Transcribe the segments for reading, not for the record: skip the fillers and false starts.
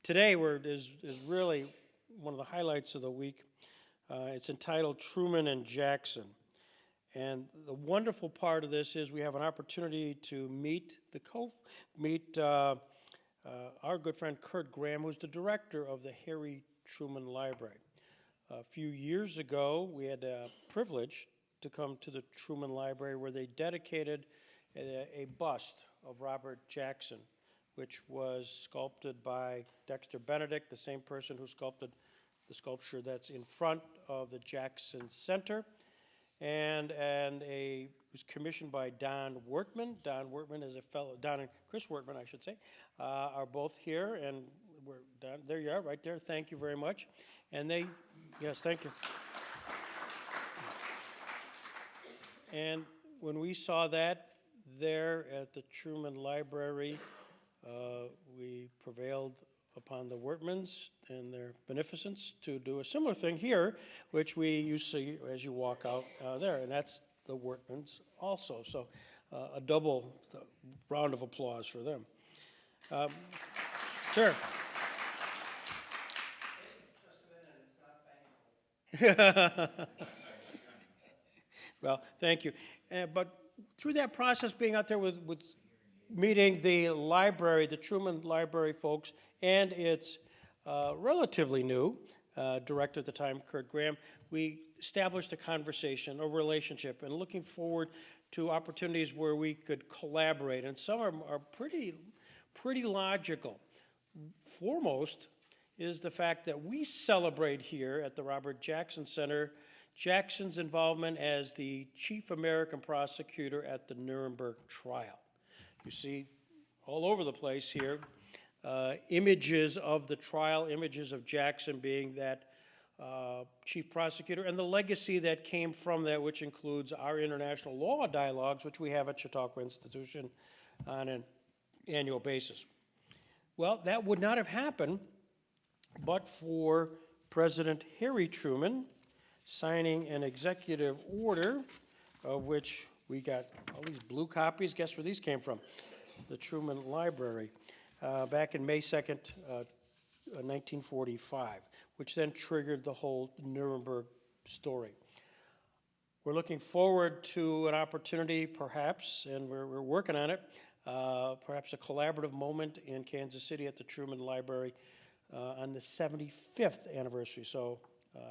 Today is really one of the highlights of the week. It's entitled Truman and Jackson. And the wonderful part of this is we have an opportunity to meet our good friend Kurt Graham, who's the director of the Harry Truman Library. A few years ago, we had a privilege to come to the Truman Library where they dedicated a bust of Robert Jackson, which was sculpted by Dexter Benedict, the same person who sculpted the sculpture that's in front of the Jackson Center. And it was commissioned by Don Wortman. Don Wortman is a fellow, Don and Chris Wortman, I should say, are both here, and we're Don, there you are, right there. Thank you very much. And yes, thank you. And when we saw that there at the Truman Library, we prevailed upon the Wortmans and their beneficence to do a similar thing here, which you see as you walk out there, and that's the Wortmans also. So a double round of applause for them. Sure. Well, thank you. But through that process, being out there with meeting the library, the Truman Library folks, and its relatively new director at the time, Kurt Graham, we established a conversation, a relationship, and looking forward to opportunities where we could collaborate. And some are pretty logical. Foremost is the fact that we celebrate here at the Robert Jackson Center Jackson's involvement as the chief American prosecutor at the Nuremberg trial. You see all over the place here images of the trial, images of Jackson being that chief prosecutor, and the legacy that came from that, which includes our international law dialogues, which we have at Chautauqua Institution on an annual basis. Well, that would not have happened but for President Harry Truman signing an executive order, of which we got all these blue copies. Guess where these came from? The Truman Library, back in May 2nd, 1945, which then triggered the whole Nuremberg story. We're looking forward to an opportunity, perhaps, and we're working on it, perhaps a collaborative moment in Kansas City at the Truman Library on the 75th anniversary. So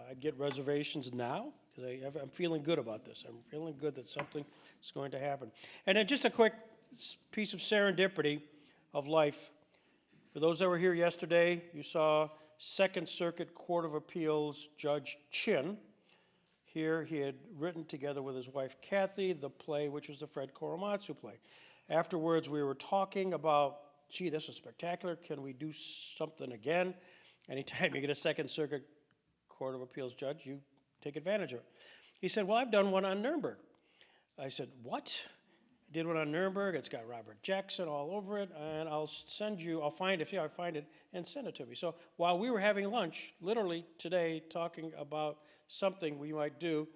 I'd get reservations now, because I'm feeling good about this. I'm feeling good that something is going to happen. And then just a quick piece of serendipity of life. For those that were here yesterday, you saw Second Circuit Court of Appeals Judge Chin. Here he had written together with his wife Kathy the play, which was the Fred Korematsu play. Afterwards, we were talking about, gee, this is spectacular. Can we do something again? Anytime you get a Second Circuit Court of Appeals judge, you take advantage of it. He said, well, I've done one on Nuremberg. I said, what? I did one on Nuremberg. It's got Robert Jackson all over it, and I'll find it, and send it to me. So while we were having lunch, literally today, talking about something we might do,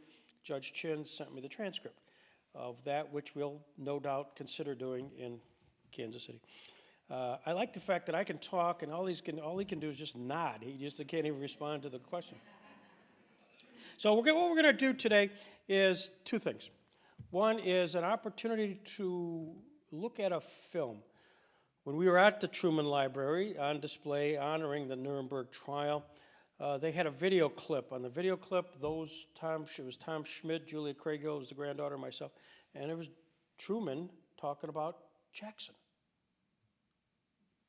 Judge Chin sent me the transcript of that, which we'll no doubt consider doing in Kansas City. I like the fact that I can talk, and all he can do is just nod. He just can't even respond to the question. So what we're going to do today is two things. One is an opportunity to look at a film. When we were at the Truman Library on display honoring the Nuremberg trial, they had a video clip. On the video clip, it was Tom Schmidt, Julia Craighill was the granddaughter, myself, and it was Truman talking about Jackson.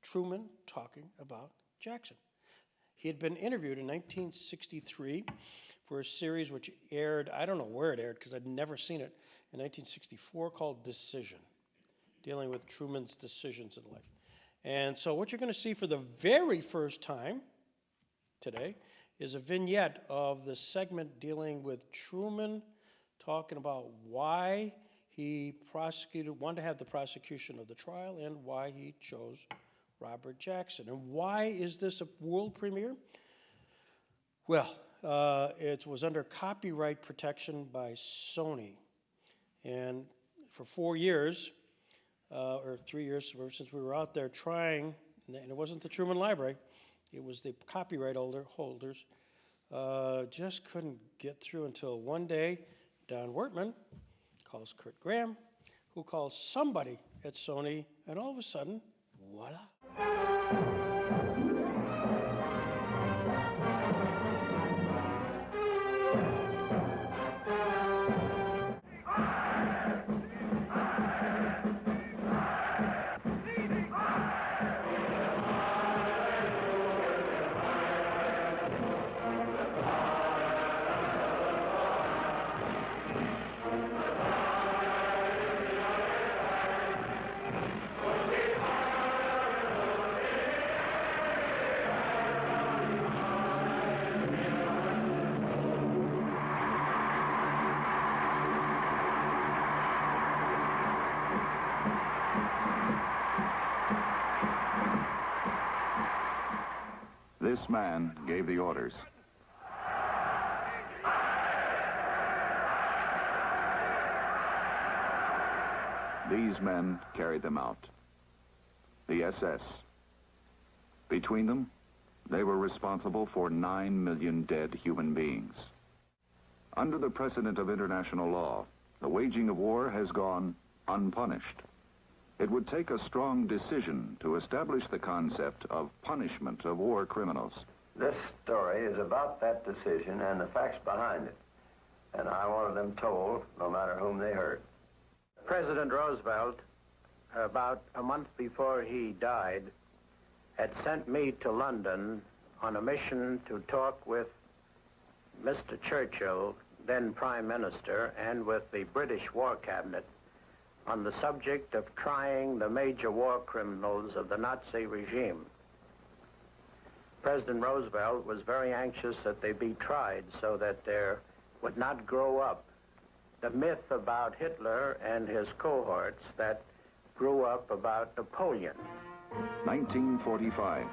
Truman talking about Jackson. He had been interviewed in 1963 for a series which aired, I don't know where it aired because I'd never seen it, in 1964 called Decision, dealing with Truman's decisions in life. And so what you're going to see for the very first time today is a vignette of the segment dealing with Truman talking about why he wanted to have the prosecution of the trial and why he chose Robert Jackson. And why is this a world premiere? Well, it was under copyright protection by Sony. And for 4 years, or 3 years since we were out there trying, and it wasn't the Truman Library, It was the copyright holders. Just couldn't get through until one day, Don Wertman calls Kurt Graham, who calls somebody at Sony, and all of a sudden, voila. This man gave the orders. These men carried them out. The SS. Between them, they were responsible for 9 million dead human beings. Under the precedent of international law, the waging of war has gone unpunished. It would take a strong decision to establish the concept of punishment of war criminals. This story is about that decision and the facts behind it. And I wanted them told, no matter whom they hurt. President Roosevelt, about a month before he died, had sent me to London on a mission to talk with Mr. Churchill, then Prime Minister, and with the British War Cabinet on the subject of trying the major war criminals of the Nazi regime. President Roosevelt was very anxious that they be tried so that there would not grow up the myth about Hitler and his cohorts that grew up about Napoleon. 1945.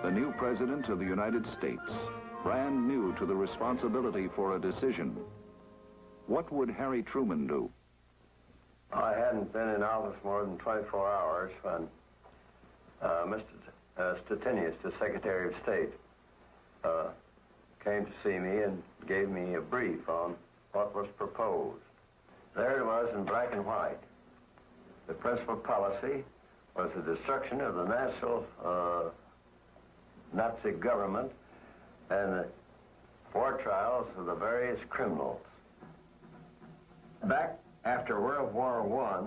The new President of the United States, brand new to the responsibility for a decision. What would Harry Truman do? I hadn't been in office more than 24 hours when Mr. Stettinius, the Secretary of State, came to see me and gave me a brief on what was proposed. There it was in black and white. The principal policy was the destruction of the national Nazi government and the war trials of the various criminals. Back after World War I,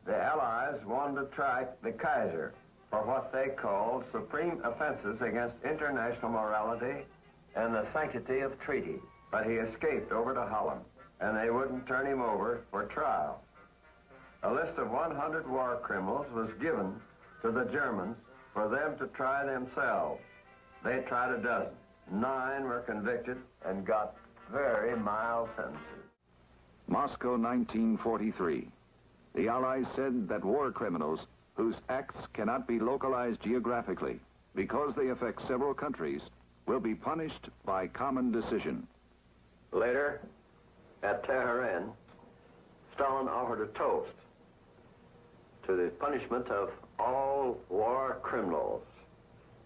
the Allies wanted to try the Kaiser for what they called supreme offenses against international morality and the sanctity of treaty. But he escaped over to Holland, and they wouldn't turn him over for trial. A list of 100 war criminals was given to the Germans for them to try themselves. They tried a dozen. 9 were convicted and got very mild sentences. Moscow, 1943. The Allies said that war criminals whose acts cannot be localized geographically because they affect several countries will be punished by common decision. Later, at Tehran, Stalin offered a toast to the punishment of all war criminals.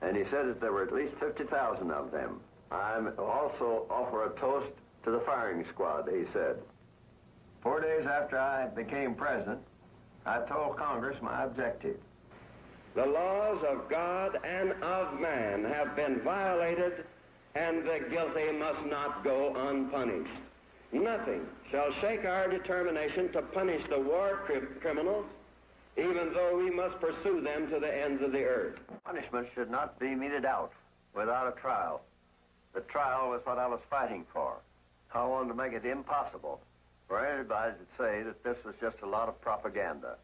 And he said that there were at least 50,000 of them. I also offer a toast to the firing squad, he said. 4 days after I became president, I told Congress my objective. The laws of God and of man have been violated, and the guilty must not go unpunished. Nothing shall shake our determination to punish the war criminals, even though we must pursue them to the ends of the earth. Punishment should not be meted out without a trial. The trial was what I was fighting for. I wanted to make it impossible for anybody to say that this was just a lot of propaganda,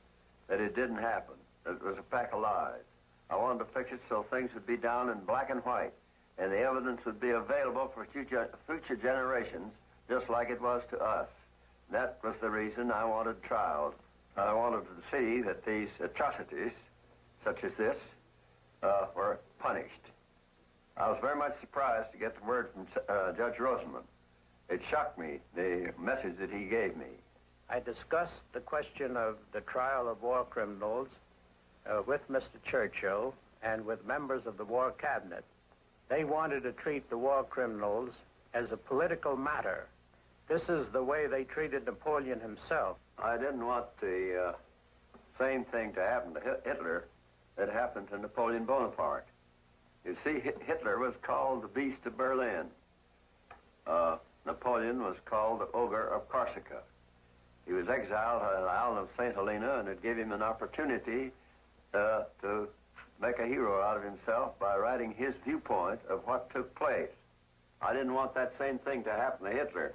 that it didn't happen, that it was a pack of lies. I wanted to fix it so things would be down in black and white, and the evidence would be available for future generations, just like it was to us. That was the reason I wanted trials. I wanted to see that these atrocities, such as this, were punished. I was very much surprised to get the word from Judge Rosenman. It shocked me, the message that he gave me. I discussed the question of the trial of war criminals with Mr. Churchill and with members of the War Cabinet. They wanted to treat the war criminals as a political matter. This is the way they treated Napoleon himself. I didn't want the same thing to happen to Hitler that happened to Napoleon Bonaparte. You see, Hitler was called the Beast of Berlin. Napoleon was called the Ogre of Corsica. He was exiled on the island of St. Helena, and it gave him an opportunity to make a hero out of himself by writing his viewpoint of what took place. I didn't want that same thing to happen to Hitler.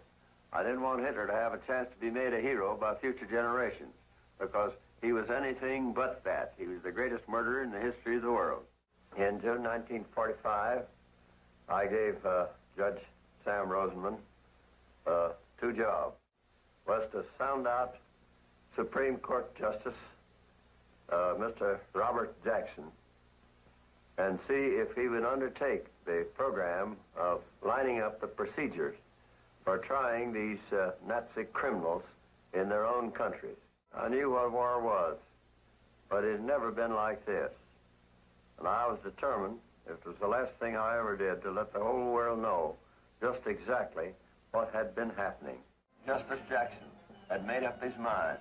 I didn't want Hitler to have a chance to be made a hero by future generations, because he was anything but that. He was the greatest murderer in the history of the world. In June 1945, I gave Judge Sam Rosenman 2 jobs. Was to sound out Supreme Court Justice Mr. Robert Jackson and see if he would undertake the program of lining up the procedures for trying these Nazi criminals in their own countries. I knew what war was, but it had never been like this. And I was determined, if it was the last thing I ever did, to let the whole world know just exactly what had been happening. Justice Jackson had made up his mind.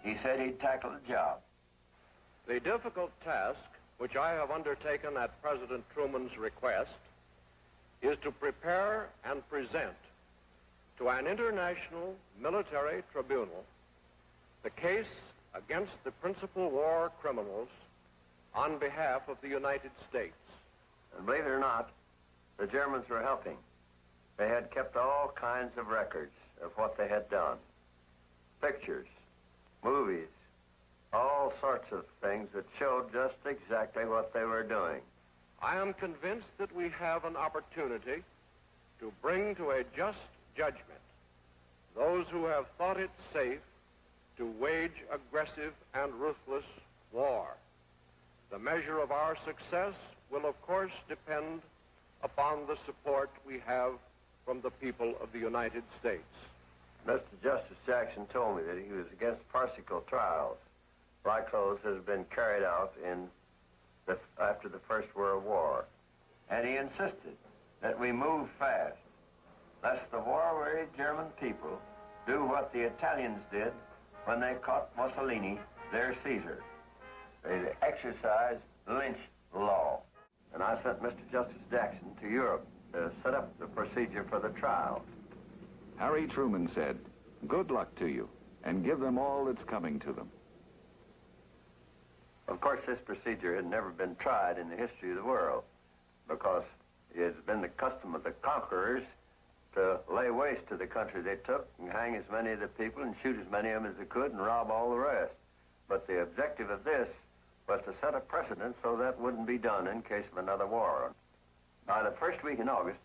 He said he'd tackle the job. The difficult task, which I have undertaken at President Truman's request, is to prepare and present to an international military tribunal the case against the principal war criminals on behalf of the United States. And believe it or not, the Germans were helping. They had kept all kinds of records of what they had done. Pictures, movies, all sorts of things that showed just exactly what they were doing. I am convinced that we have an opportunity to bring to a just judgment those who have thought it safe to wage aggressive and ruthless war. The measure of our success will, of course, depend upon the support we have from the people of the United States. Mr. Justice Jackson told me that he was against farcical trials like those that have been carried out after the First World War. And he insisted that we move fast, lest the war-weary German people do what the Italians did when they caught Mussolini, their Caesar. They exercised lynch law. And I sent Mr. Justice Jackson to Europe to set up the procedure for the trial. Harry Truman said, "Good luck to you, and give them all that's coming to them." Of course, this procedure had never been tried in the history of the world, because it has been the custom of the conquerors to lay waste to the country they took and hang as many of the people and shoot as many of them as they could and rob all the rest. But the objective of this was to set a precedent so that wouldn't be done in case of another war. By the first week in August,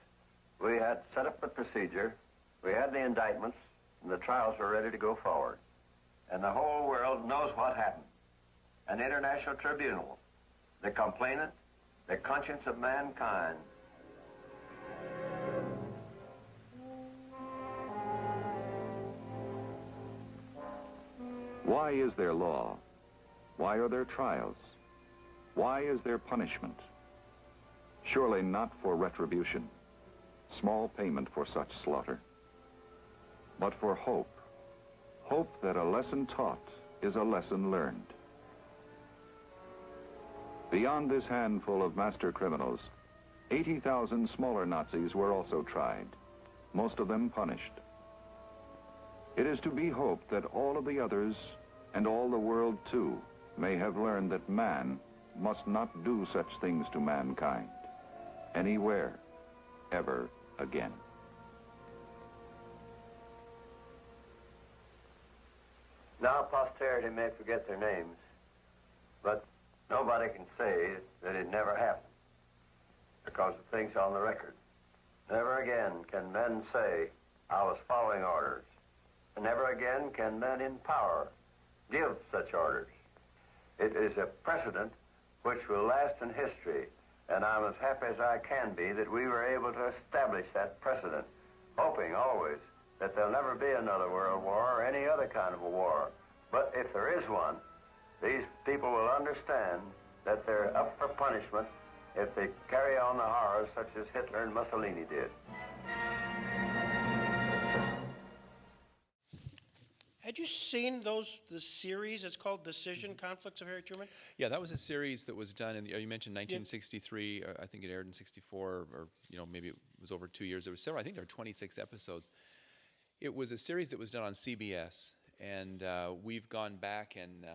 we had set up the procedure, we had the indictments, and the trials were ready to go forward. And the whole world knows what happened. An international tribunal, the complainant, the conscience of mankind. Why is there law? Why are there trials? Why is there punishment? Surely not for retribution, small payment for such slaughter, but for hope. Hope that a lesson taught is a lesson learned. Beyond this handful of master criminals, 80,000 smaller Nazis were also tried, most of them punished. It is to be hoped that all of the others, and all the world too, may have learned that man must not do such things to mankind, anywhere, ever again. Now posterity may forget their names, but nobody can say that it never happened because of things on the record. Never again can men say, I was following orders. And never again can men in power give such orders. It is a precedent which will last in history, and I'm as happy as I can be that we were able to establish that precedent, hoping always that there'll never be another world war or any other kind of a war. But if there is one, these people will understand that they're up for punishment if they carry on the horrors such as Hitler and Mussolini did. Had you seen the series? It's called Decision, Conflicts of Harry Truman? Yeah, that was a series that was done in you mentioned 1963. I think it aired in 64, or maybe it was over 2 years. There was several. I think there were 26 episodes. It was a series that was done on CBS, and we've gone back and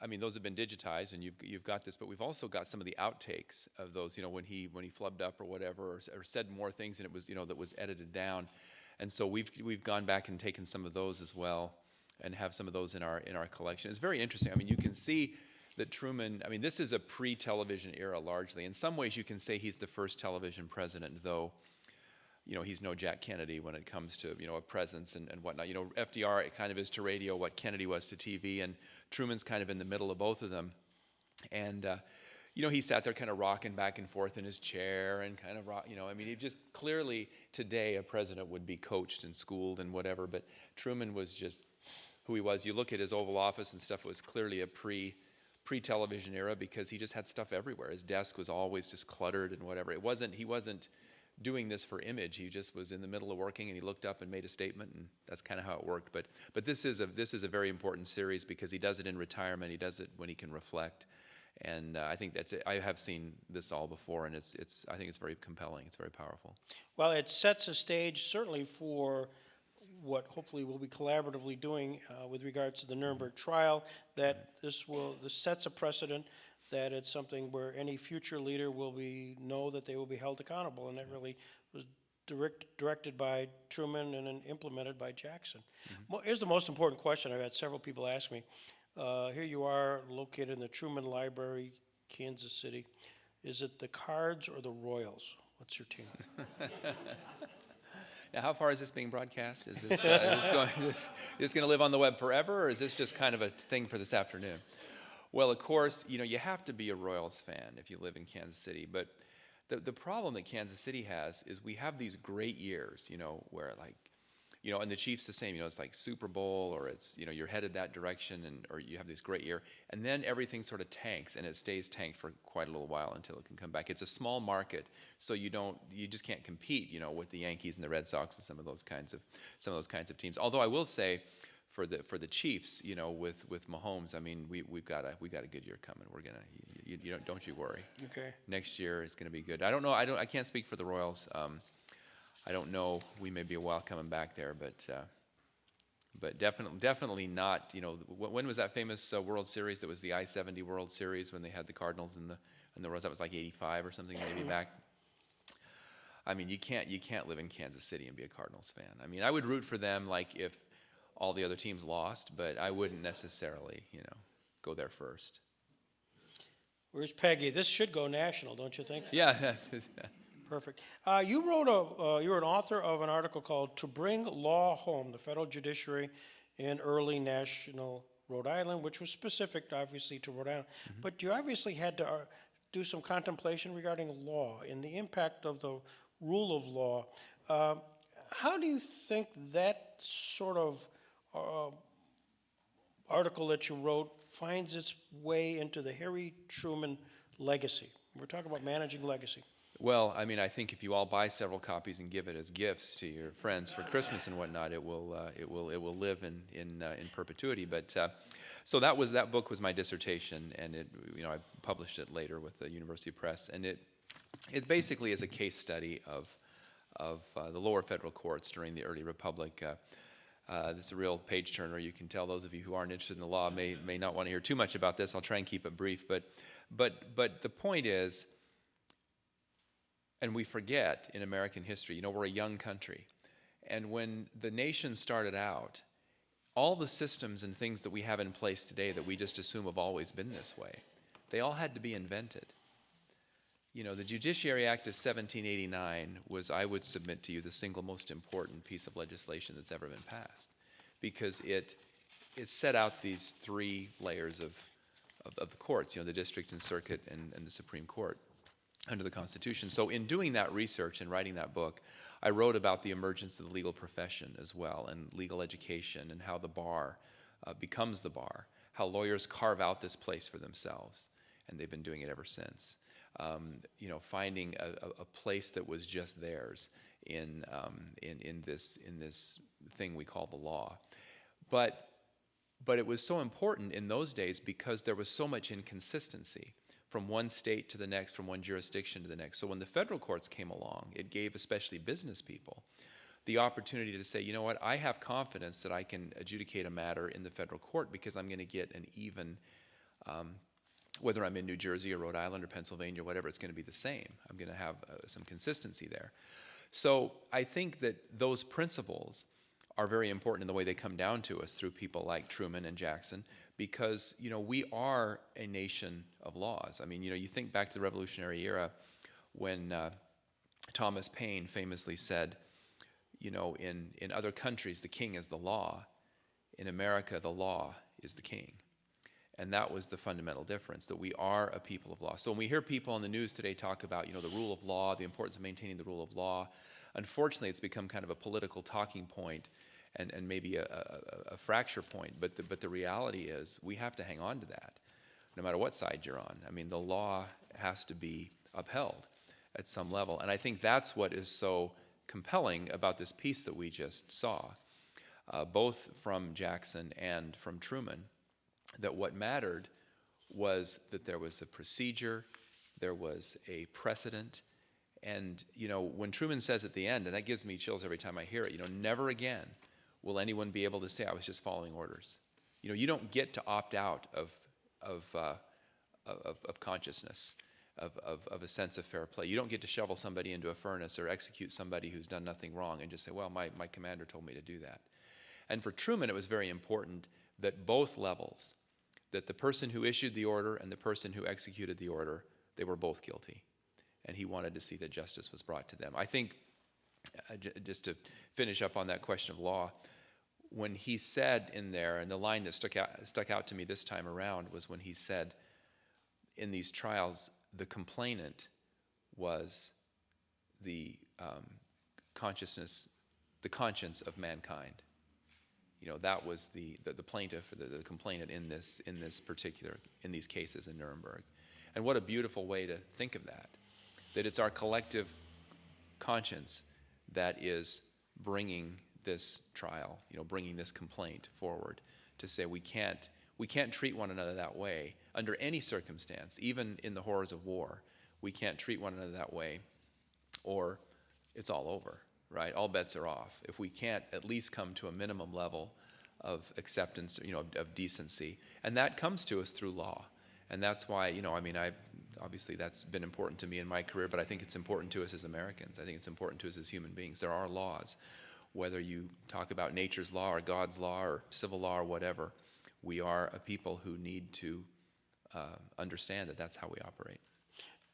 I mean, those have been digitized, and you've got this, but we've also got some of the outtakes of those. When he flubbed up or whatever, or said more things, and it was that was edited down. And so we've gone back and taken some of those as well, and have some of those in our collection. It's very interesting. I mean, you can see that Truman. I mean, this is a pre-television era largely. In some ways, you can say he's the first television president, though. He's no Jack Kennedy when it comes to a presence and whatnot. FDR kind of is to radio what Kennedy was to TV, and Truman's kind of in the middle of both of them. And he sat there kind of rocking back and forth in his chair and kind of I mean, he just clearly today a president would be coached and schooled and whatever, but Truman was just who he was. You look at his Oval Office and stuff, it was clearly a pre-television era because he just had stuff everywhere. His desk was always just cluttered and whatever. He wasn't doing this for image. He just was in the middle of working, and he looked up and made a statement, and that's kind of how it worked. But this is a very important series because he does it in retirement. He does it when he can reflect. And I think that's it. I have seen this all before, and I think it's very compelling. It's very powerful. Well, it sets a stage certainly for what hopefully we'll be collaboratively doing with regards to the Nuremberg trial. That this sets a precedent that it's something where any future leader will know that they will be held accountable, and that really was directed by Truman and then implemented by Jackson. Mm-hmm. Well, here's the most important question. I've had several people ask me. Here you are, located in the Truman Library, Kansas City. Is it the Cards or the Royals? What's your team? Now, how far is this being broadcast? Is this going to live on the web forever, or is this just kind of a thing for this afternoon? Well, of course, you have to be a Royals fan if you live in Kansas City. But the problem that Kansas City has is we have these great years, where and the Chiefs the same, it's like Super Bowl, or it's, you're headed that direction, or you have this great year. And then everything sort of tanks, and it stays tanked for quite a little while until it can come back. It's a small market, so you just can't compete, with the Yankees and the Red Sox and some of those kinds of teams. Although I will say, for the Chiefs, with Mahomes, I mean, we've got a good year coming. We're gonna, don't you worry. Okay. Next year is gonna be good. I can't speak for the Royals. I don't know. We may be a while coming back there, but definitely not. When was that famous World Series? That was the I-70 World Series when they had the Cardinals and the Royals. That was like '85 or something, maybe back. I mean, you can't live in Kansas City and be a Cardinals fan. I mean, I would root for them like if all the other teams lost, but I wouldn't necessarily, go there first. Where's Peggy? This should go national, don't you think? Yeah. Perfect. You were an author of an article called "To Bring Law Home: The Federal Judiciary in Early National Rhode Island," which was specific, obviously, to Rhode Island. Mm-hmm. But you obviously had to do some contemplation regarding law and the impact of the rule of law. How do you think that sort of article that you wrote finds its way into the Harry Truman legacy? We're talking about managing legacy. Well, I mean, I think if you all buy several copies and give it as gifts to your friends for Christmas and whatnot, it will live in perpetuity. But so that book was my dissertation, and I published it later with the University Press, and it basically is a case study of the lower federal courts during the early Republic. This is a real page turner. You can tell those of you who aren't interested in the law may not want to hear too much about this. I'll try and keep it brief, but the point is. And we forget in American history, we're a young country. And when the nation started out, all the systems and things that we have in place today that we just assume have always been this way, they all had to be invented. The Judiciary Act of 1789 was, I would submit to you, the single most important piece of legislation that's ever been passed, because it set out these three layers of the courts, the district and circuit and the Supreme Court, under the Constitution. So in doing that research and writing that book, I wrote about the emergence of the legal profession as well, and legal education, and how the bar becomes the bar, how lawyers carve out this place for themselves, and they've been doing it ever since. finding a place that was just theirs in this thing we call the law. But it was so important in those days because there was so much inconsistency from one state to the next, from one jurisdiction to the next. So when the federal courts came along, it gave especially business people the opportunity to say, you know what, I have confidence that I can adjudicate a matter in the federal court because I'm going to get an even, whether I'm in New Jersey or Rhode Island or Pennsylvania or whatever, it's going to be the same. I'm going to have some consistency there. So I think that those principles are very important in the way they come down to us through people like Truman and Jackson, because we are a nation of laws. I mean, you think back to the Revolutionary era when Thomas Paine famously said, in other countries the king is the law. In America, the law is the king. And that was the fundamental difference, that we are a people of law. So when we hear people on the news today talk about, the rule of law, the importance of maintaining the rule of law, unfortunately it's become kind of a political talking point and maybe a fracture point. But the reality is we have to hang on to that, no matter what side you're on. I mean, the law has to be upheld at some level. And I think that's what is so compelling about this piece that we just saw, both from Jackson and from Truman, that what mattered was that there was a procedure, there was a precedent. And, when Truman says at the end, and that gives me chills every time I hear it, never again will anyone be able to say, I was just following orders. You don't get to opt out of consciousness, of a sense of fair play. You don't get to shovel somebody into a furnace or execute somebody who's done nothing wrong and just say, well, my commander told me to do that. And for Truman, it was very important that both levels, that the person who issued the order and the person who executed the order, they were both guilty. And he wanted to see that justice was brought to them. I think, just to finish up on that question of law, when he said in there, and the line that stuck out to me this time around was when he said, in these trials, the complainant was the conscience of mankind. That was the plaintiff, the complainant in these cases in Nuremberg. And what a beautiful way to think of that it's our collective conscience that is bringing this trial, bringing this complaint forward to say we can't treat one another that way under any circumstance, even in the horrors of war. We can't treat one another that way, or it's all over, right? All bets are off. If we can't at least come to a minimum level of acceptance, of decency, and that comes to us through law. And that's why, obviously that's been important to me in my career, but I think it's important to us as Americans. I think it's important to us as human beings. There are laws, whether you talk about nature's law or God's law or civil law or whatever. We are a people who need to understand that that's how we operate.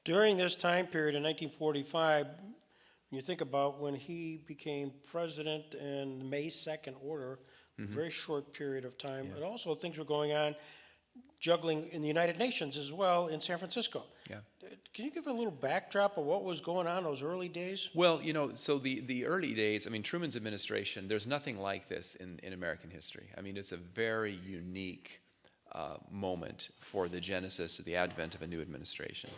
During this time period in 1945, when you think about when he became president and the May 2nd order, a very short period of time, and also things were going on, juggling in the United Nations as well in San Francisco. Yeah. Can you give a little backdrop of what was going on those early days? Well, so the early days, Truman's administration, there's nothing like this in American history. It's a very unique moment for the genesis of the advent of a new administration.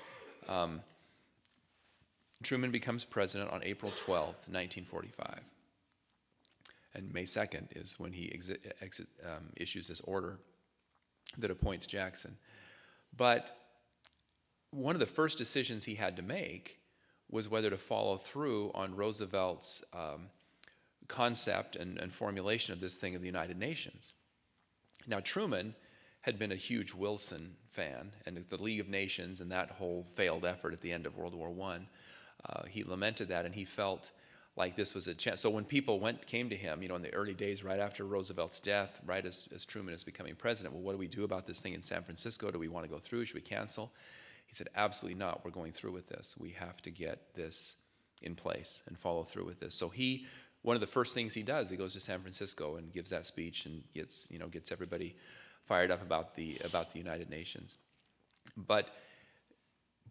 Truman becomes president on April 12th, 1945. And May 2nd is when he issues this order that appoints Jackson. But one of the first decisions he had to make was whether to follow through on Roosevelt's concept and formulation of this thing of the United Nations. Now, Truman had been a huge Wilson fan, and the League of Nations and that whole failed effort at the end of World War I, he lamented that, and he felt like this was a chance. So when people came to him, in the early days, right after Roosevelt's death, right as Truman is becoming president, well, what do we do about this thing in San Francisco? Do we want to go through? Should we cancel? He said, absolutely not. We're going through with this. We have to get this in place and follow through with this. So one of the first things he does, he goes to San Francisco and gives that speech and gets everybody fired up about the United Nations. But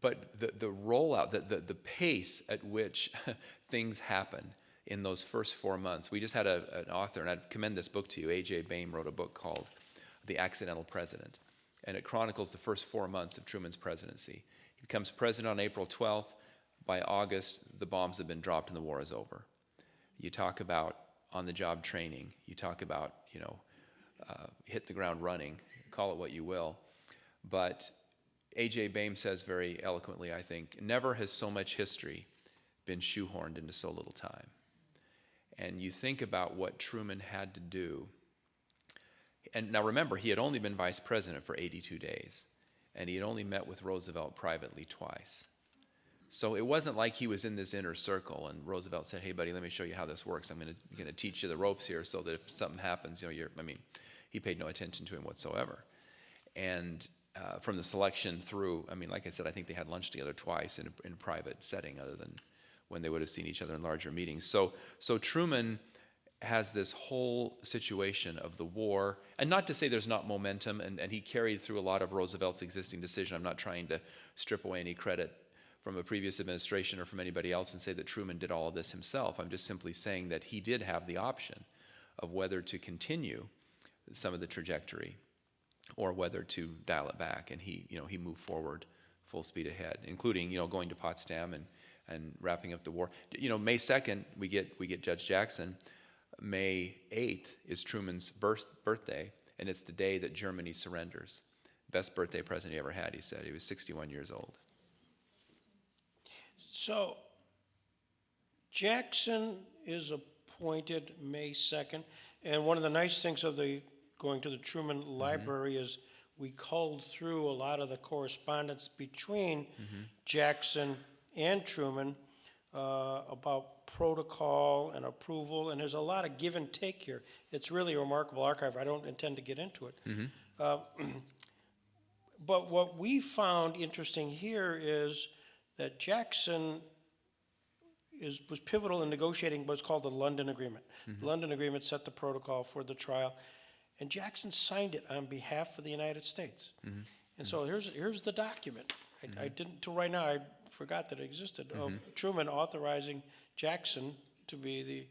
the rollout, the pace at which things happen in those first 4 months. We just had an author, and I'd commend this book to you. A.J. Bain wrote a book called The Accidental President, and it chronicles the first 4 months of Truman's presidency. He becomes president on April 12th. By August, the bombs have been dropped and the war is over. You talk about on-the-job training. You talk about, hit the ground running, call it what you will. But A.J. Baim says very eloquently, I think, never has so much history been shoehorned into so little time. And you think about what Truman had to do. And now remember, he had only been vice president for 82 days, and he had only met with Roosevelt privately twice. So it wasn't like he was in this inner circle and Roosevelt said, hey, buddy, let me show you how this works. I'm going to teach you the ropes here so that if something happens, he paid no attention to him whatsoever. And from the selection through, like I said, I think they had lunch together twice in a private setting other than when they would have seen each other in larger meetings. So Truman has this whole situation of the war, and not to say there's not momentum, and he carried through a lot of Roosevelt's existing decision. I'm not trying to strip away any credit from a previous administration or from anybody else and say that Truman did all of this himself. I'm just simply saying that he did have the option of whether to continue some of the trajectory or whether to dial it back, and he moved forward full speed ahead, including going to Potsdam and wrapping up the war. May 2nd we get Judge Jackson. May 8th is Truman's birthday, and it's the day that Germany surrenders. Best birthday present he ever had, he said. He was 61 years old. So Jackson is appointed May 2nd, and one of the nice things of going to the Truman Library is we culled through a lot of the correspondence between Jackson and Truman about protocol and approval, and there's a lot of give and take here. It's really a remarkable archive. I don't intend to get into it. But what we found interesting here is that Jackson was pivotal in negotiating what's called the London Agreement. The London Agreement set the protocol for the trial, and Jackson signed it on behalf of the United States. And so here's the document. I didn't, till right now, I forgot that it existed, of Truman authorizing Jackson to be the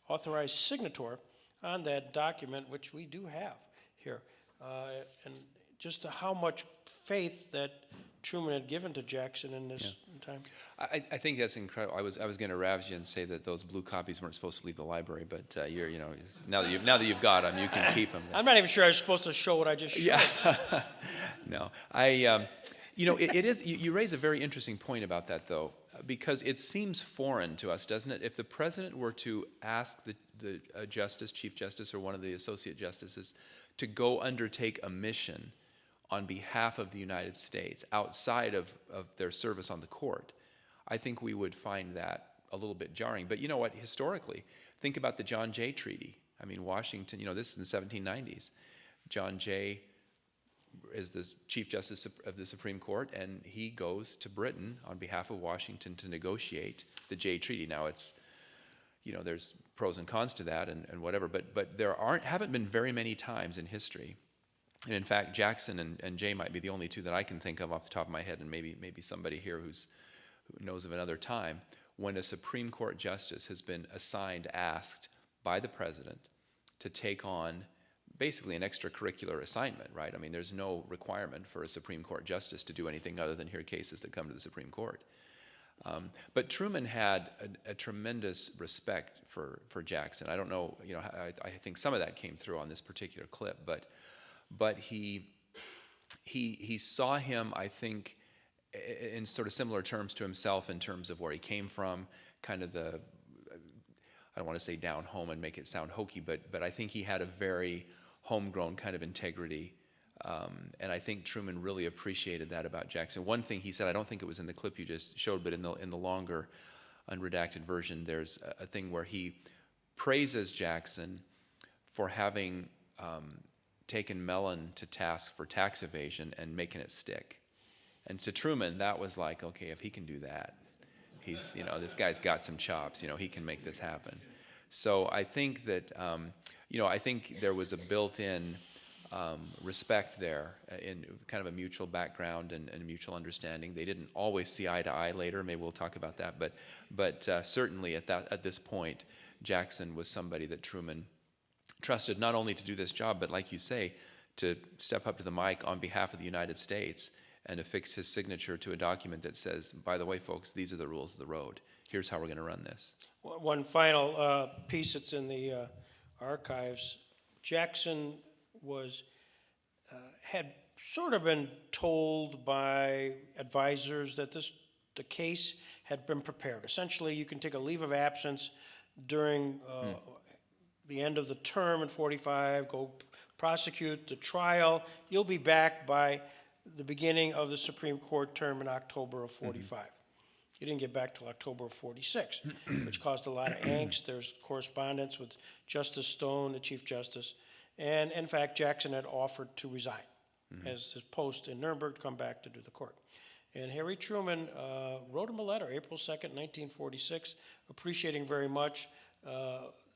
authorized signator on that document, which we do have here. And just how much faith that Truman had given to Jackson in this time. I think that's incredible. I was going to ravage you and say that those blue copies weren't supposed to leave the library, but now that you've got them, you can keep them. I'm not even sure I was supposed to show what I just showed. Yeah. No, it is. You raise a very interesting point about that, though, because it seems foreign to us, doesn't it? If the president were to ask the Chief Justice, or one of the associate justices to go undertake a mission on behalf of the United States outside of their service on the court, I think we would find that a little bit jarring. But you know what? Historically, think about the John Jay Treaty. Washington, this is in the 1790s. John Jay is the Chief Justice of the Supreme Court, and he goes to Britain on behalf of Washington to negotiate the Jay Treaty. Now, it's, there's pros and cons to that and whatever, but there haven't been very many times in history. And in fact, Jackson and Jay might be the only two that I can think of off the top of my head, and maybe somebody here who knows of another time, when a Supreme Court justice has been asked by the president to take on basically an extracurricular assignment, right? There's no requirement for a Supreme Court justice to do anything other than hear cases that come to the Supreme Court. But Truman had a tremendous respect for Jackson. I don't know, I think some of that came through on this particular clip, but he saw him, I think, in sort of similar terms to himself in terms of where he came from, kind of I don't want to say down home and make it sound hokey, but I think he had a very homegrown kind of integrity, and I think Truman really appreciated that about Jackson. One thing he said, I don't think it was in the clip you just showed, but in the longer unredacted version, there's a thing where he praises Jackson for having taken Mellon to task for tax evasion and making it stick. And to Truman, that was like, okay, if he can do that, he's, this guy's got some chops, he can make this happen. So I think that, I think there was a built-in respect there in kind of a mutual background and mutual understanding. They didn't always see eye to eye later. Maybe we'll talk about that. But certainly at this point, Jackson was somebody that Truman trusted not only to do this job, but like you say, to step up to the mic on behalf of the United States and affix his signature to a document that says, by the way, folks, these are the rules of the road. Here's how we're going to run this. One final piece that's in the archives. Jackson had sort of been told by advisors that the case had been prepared. Essentially, you can take a leave of absence during the end of the term in 45, go prosecute the trial. You'll be back by the beginning of the Supreme Court term in October of 45. You didn't get back till October of 46, which caused a lot of angst. There's correspondence with Justice Stone, the Chief Justice, and in fact, Jackson had offered to resign as his post in Nuremberg to come back to do the court. And Harry Truman wrote him a letter, April 2nd, 1946, appreciating very much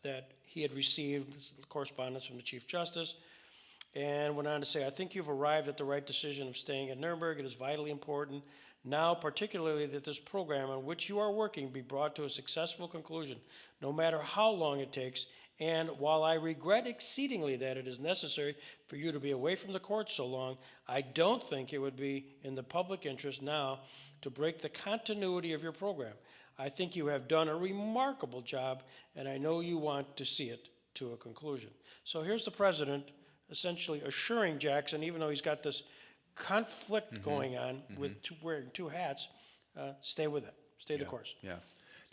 that he had received correspondence from the Chief Justice, and went on to say, I think you've arrived at the right decision of staying at Nuremberg. It is vitally important now, particularly that this program on which you are working be brought to a successful conclusion, no matter how long it takes. And while I regret exceedingly that it is necessary for you to be away from the court so long, I don't think it would be in the public interest now to break the continuity of your program. I think you have done a remarkable job, and I know you want to see it to a conclusion. So here's the president essentially assuring Jackson, even though he's got this conflict going on with wearing two hats, stay with it, stay the course. Yeah.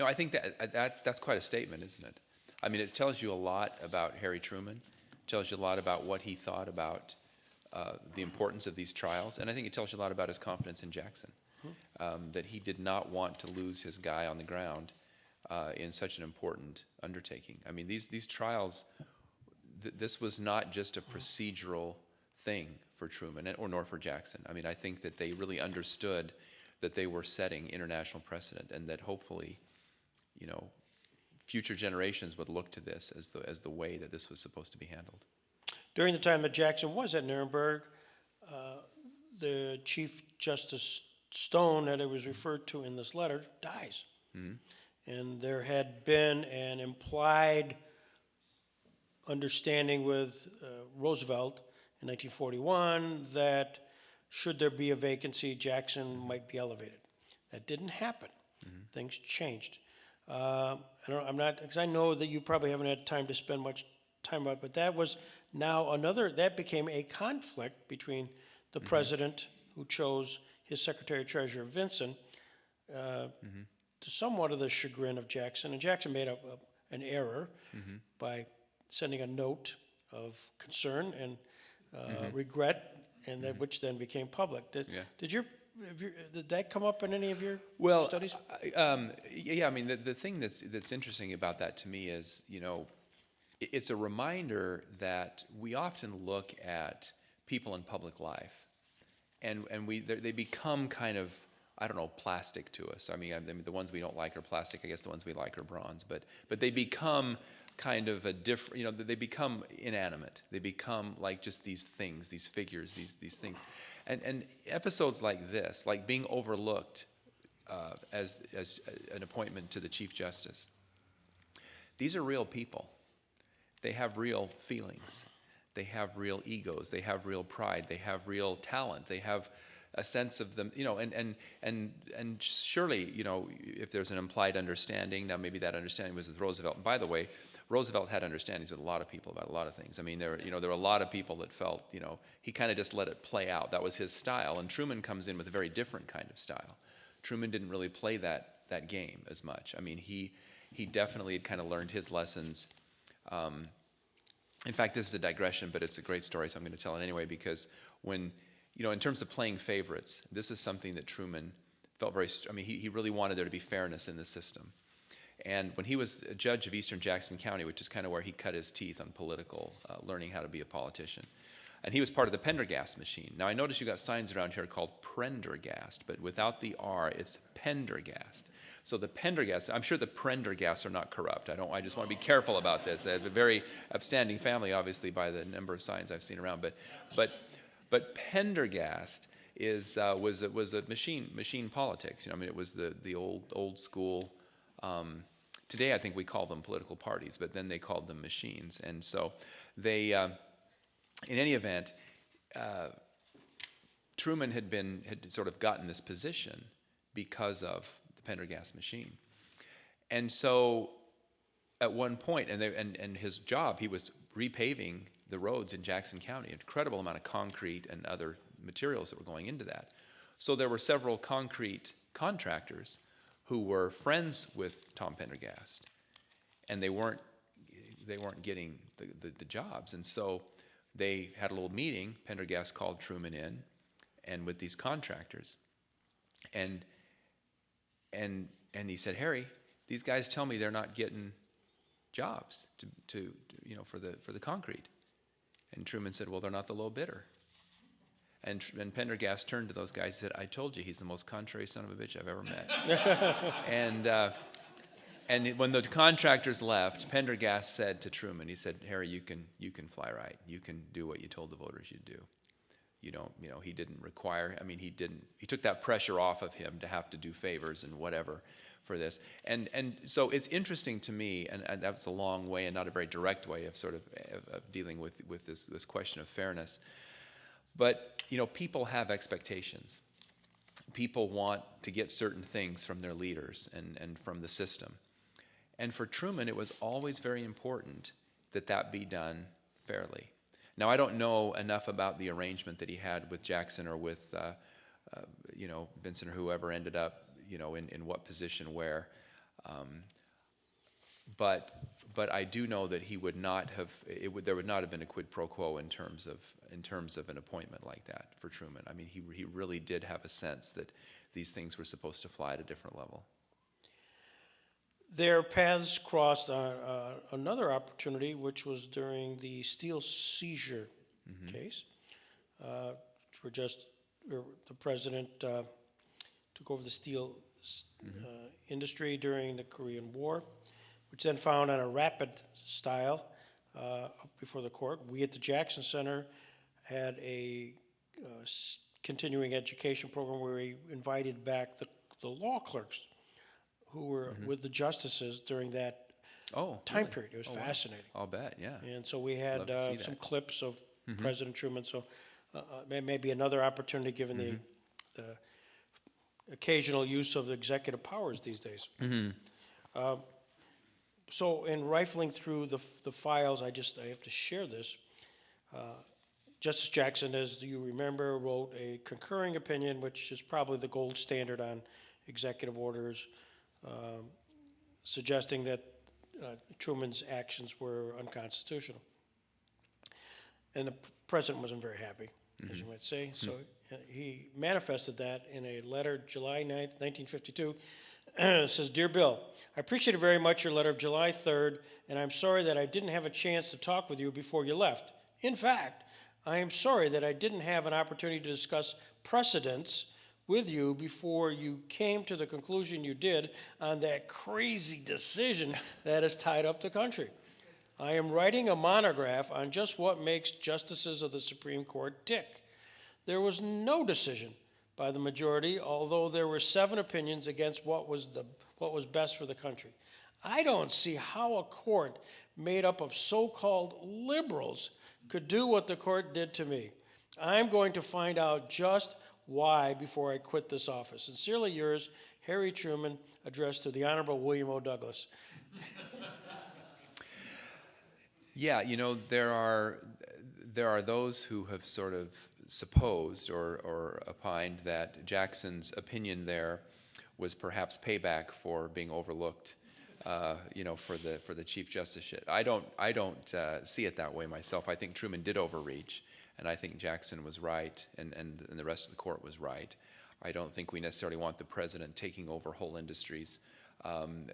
No, I think that's quite a statement, isn't it? I mean, it tells you a lot about Harry Truman. It tells you a lot about what he thought about the importance of these trials, and I think it tells you a lot about his confidence in Jackson, that he did not want to lose his guy on the ground in such an important undertaking. I mean, these trials, this was not just a procedural thing for Truman nor for Jackson. I mean, I think that they really understood that they were setting international precedent, and that hopefully, future generations would look to this as the way that this was supposed to be handled. During the time that Jackson was at Nuremberg, the Chief Justice Stone, that it was referred to in this letter, dies. And there had been an implied understanding with Roosevelt in 1941 that should there be a vacancy, Jackson might be elevated. That didn't happen. Things changed. Because I know that you probably haven't had time to spend much time about it, but that was now that became a conflict between the president, who chose his Secretary of Treasurer, Vinson, to somewhat of the chagrin of Jackson. And Jackson made an error by sending a note of concern and regret, and which then became public. Did that come up in any of your studies? Yeah, I mean, the thing that's interesting about that to me is, it's a reminder that we often look at people in public life, and they become kind of, I don't know, plastic to us. I mean, the ones we don't like are plastic. I guess the ones we like are bronze. But they become kind of a different, they become inanimate. They become like just these things, these figures, these things. And episodes like this, like being overlooked as an appointment to the Chief Justice, these are real people. They have real feelings. They have real egos. They have real pride. They have real talent. They have a sense of them, and surely, if there's an implied understanding, now maybe that understanding was with Roosevelt. And by the way, Roosevelt had understandings with a lot of people about a lot of things. I mean, there were a lot of people that felt, he kind of just let it play out. That was his style. And Truman comes in with a very different kind of style. Truman didn't really play that game as much. I mean, he definitely had kind of learned his lessons. In fact, this is a digression, but it's a great story, so I'm going to tell it anyway, because when, in terms of playing favorites, this is something that Truman felt he really wanted there to be fairness in the system. And when he was a judge of Eastern Jackson County, which is kind of where he cut his teeth on political, learning how to be a politician, and he was part of the Pendergast machine. Now, I notice you got signs around here called Prendergast, but without the R, it's Pendergast. So the Pendergast, I'm sure the Prendergasts are not corrupt. I just want to be careful about this. They have a very upstanding family, obviously, by the number of signs I've seen around. But Pendergast was a machine politics. It was the old school. Today, I think we call them political parties, but then they called them machines. And so they, in any event, Truman had sort of gotten this position because of the Pendergast machine. And so at one point, and his job, he was repaving the roads in Jackson County, an incredible amount of concrete and other materials that were going into that. So there were several concrete contractors who were friends with Tom Pendergast, and they weren't getting the jobs. And so they had a little meeting. Pendergast called Truman in, and with these contractors, and he said, Harry, these guys tell me they're not getting jobs to for the concrete. And Truman said, well, they're not the low bidder. And Pendergast turned to those guys and said, I told you he's the most contrary son of a bitch I've ever met. And when the contractors left, Pendergast said to Truman, he said, Harry, you can fly right. You can do what you told the voters you'd do. He didn't require, he took that pressure off of him to have to do favors and whatever for this. And so it's interesting to me, and that's a long way and not a very direct way of sort of dealing with this question of fairness. But, people have expectations. People want to get certain things from their leaders and from the system. And for Truman, it was always very important that be done fairly. Now, I don't know enough about the arrangement that he had with Jackson or with, Vincent or whoever ended up, in what position where. But I do know that he would not have. There would not have been a quid pro quo in terms of an appointment like that for Truman. He really did have a sense that these things were supposed to fly at a different level. Their paths crossed on another opportunity, which was during the steel seizure case. The president took over the steel industry during the Korean War, which then found on a rapid style before the court. We at the Jackson Center had a continuing education program where we invited back the law clerks who were with the justices during that time period. It was fascinating. I'll bet, yeah. And so we had Love to see some that. clips of President Truman. So maybe another opportunity given the occasional use of the executive powers these days. So in rifling through the files, I have to share this. Justice Jackson, as you remember, wrote a concurring opinion, which is probably the gold standard on executive orders, suggesting that Truman's actions were unconstitutional. And the president wasn't very happy, as you might say. So he manifested that in a letter July 9th, 1952. It says, Dear Bill, I appreciated very much your letter of July 3rd, and I'm sorry that I didn't have a chance to talk with you before you left. In fact, I am sorry that I didn't have an opportunity to discuss precedents with you before you came to the conclusion you did on that crazy decision that has tied up the country. I am writing a monograph on just what makes justices of the Supreme Court tick. There was no decision by the majority, although there were 7 opinions against what was best for the country. I don't see how a court made up of so-called liberals could do what the court did to me. I'm going to find out just why before I quit this office. Sincerely yours, Harry Truman, addressed to the Honorable William O. Douglas. Yeah, there are those who have sort of supposed or opined that Jackson's opinion there was perhaps payback for being overlooked, for the Chief Justiceship. I don't see it that way myself. I think Truman did overreach, and I think Jackson was right, and the rest of the court was right. I don't think we necessarily want the president taking over whole industries. We're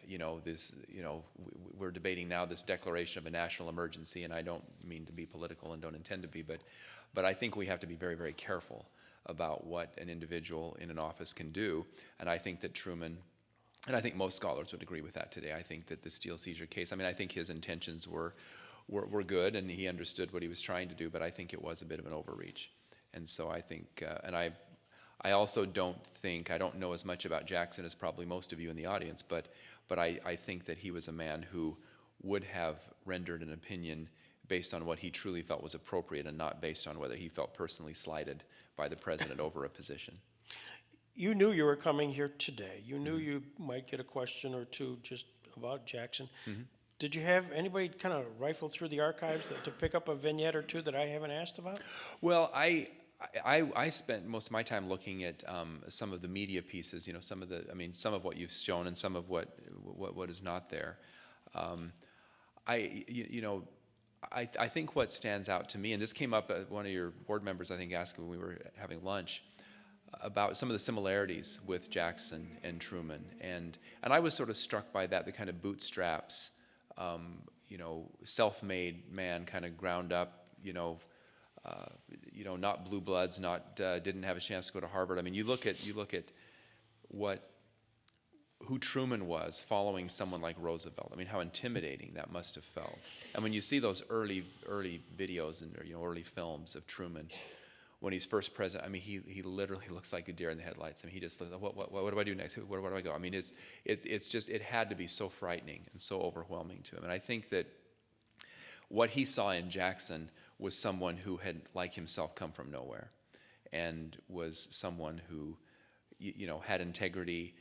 debating now this declaration of a national emergency, and I don't mean to be political and don't intend to be, but I think we have to be very, very careful about what an individual in an office can do. And I think that Truman, and I think most scholars would agree with that today. I think that the steel seizure case, I think his intentions were good, and he understood what he was trying to do, but I think it was a bit of an overreach. And so I think, I also don't know as much about Jackson as probably most of you in the audience, but I think that he was a man who would have rendered an opinion based on what he truly felt was appropriate and not based on whether he felt personally slighted by the president over a position. You knew you were coming here today. You knew you might get a question or two just about Jackson. Did you have anybody kind of rifle through the archives to pick up a vignette or two that I haven't asked about? Well, I spent most of my time looking at some of the media pieces, some of what you've shown and some of what is not there. I think what stands out to me, and this came up, one of your board members, I think, asked when we were having lunch, about some of the similarities with Jackson and Truman, and I was sort of struck by that, the kind of bootstraps, self-made man, kind of ground up, not blue bloods, not didn't have a chance to go to Harvard. I mean, you look at who Truman was following someone like Roosevelt. I mean, how intimidating that must have felt. And when you see those early videos and early films of Truman, when he's first president, I mean, he literally looks like a deer in the headlights. I mean, he just looks, what do I do next? Where do I go? I mean, it's just, it had to be so frightening and so overwhelming to him. And I think that what he saw in Jackson was someone who had, like himself, come from nowhere, and was someone who, had integrity,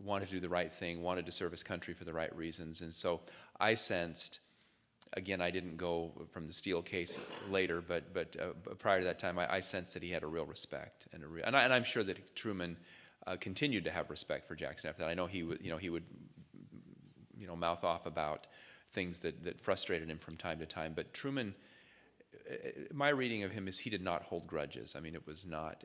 wanted to do the right thing, wanted to serve his country for the right reasons. And so I sensed, again, I didn't go from the Steele case later, but prior to that time, I sensed that he had a real respect, and I'm sure that Truman continued to have respect for Jackson after that. I know he would mouth off about things that frustrated him from time to time, but Truman, my reading of him is he did not hold grudges. I mean, it was not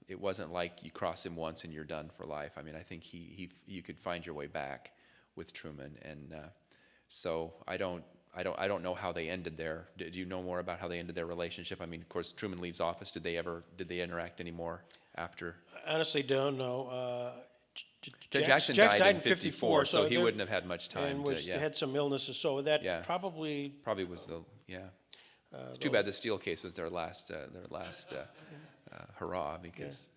it wasn't like you cross him once and you're done for life. I mean, I think you could find your way back with Truman, and so I don't know how they ended there. Did you know more about how they ended their relationship? I mean, of course, Truman leaves office. Did they interact anymore after? I honestly don't know. Jackson died in 54, so he wouldn't have had much time and had some illnesses, so that probably was the it's too bad the Steele case was their last hurrah, because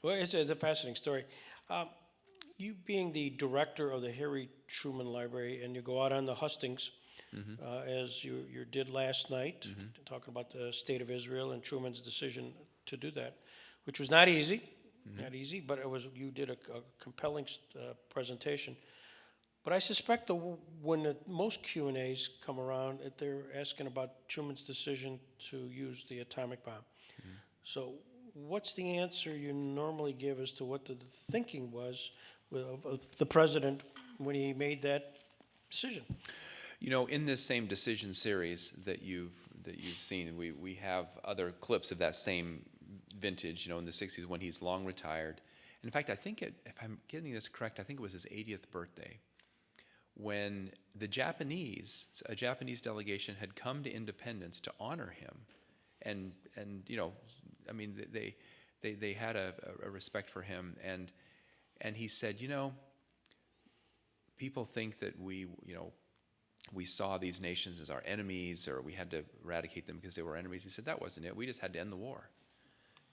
well, it's a fascinating story. You being the director of the Harry Truman Library, and you go out on the hustings, as you did last night, talking about the state of Israel and Truman's decision to do that, which was not easy. Not easy, but you did a compelling presentation. But I suspect when most Q&As come around, that they're asking about Truman's decision to use the atomic bomb. So what's the answer you normally give as to what the thinking was of the president when he made that decision? In this same decision series that you've seen, we have other clips of that same vintage, in the 60s when he's long retired. In fact, I think if I'm getting this correct, I think it was his 80th birthday, when a Japanese delegation had come to Independence to honor him, and I mean, they had a respect for him, and he said, people think that we saw these nations as our enemies, or we had to eradicate them because they were enemies. He said that wasn't it. We just had to end the war.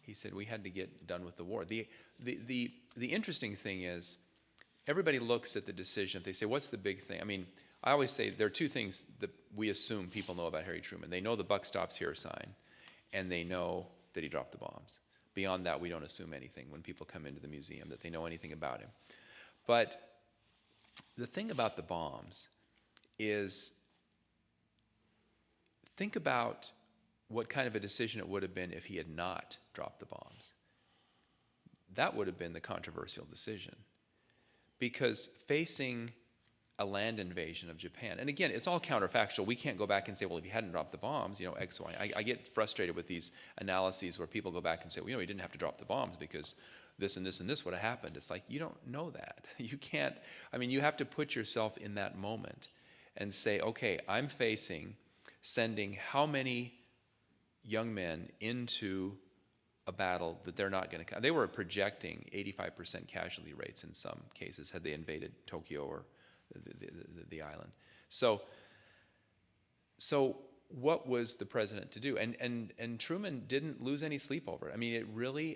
He said we had to get done with the war. The interesting thing is, everybody looks at the decision. They say, what's the big thing? I mean, I always say there are two things that we assume people know about Harry Truman. They know the buck stops here sign, and they know that he dropped the bombs. Beyond that, we don't assume anything when people come into the museum, that they know anything about him. But the thing about the bombs is, think about what kind of a decision it would have been if he had not dropped the bombs. That would have been the controversial decision. Because facing a land invasion of Japan, and again, it's all counterfactual. We can't go back and say, well, if he hadn't dropped the bombs, X, Y. I get frustrated with these analyses where people go back and say, well, he didn't have to drop the bombs because this and this and this would have happened. It's like, you don't know that. You can't, you have to put yourself in that moment and say, okay, I'm sending how many young men into a battle that they're not going to. They were projecting 85% casualty rates in some cases had they invaded Tokyo or the island. So what was the president to do? And Truman didn't lose any sleep over it. I mean,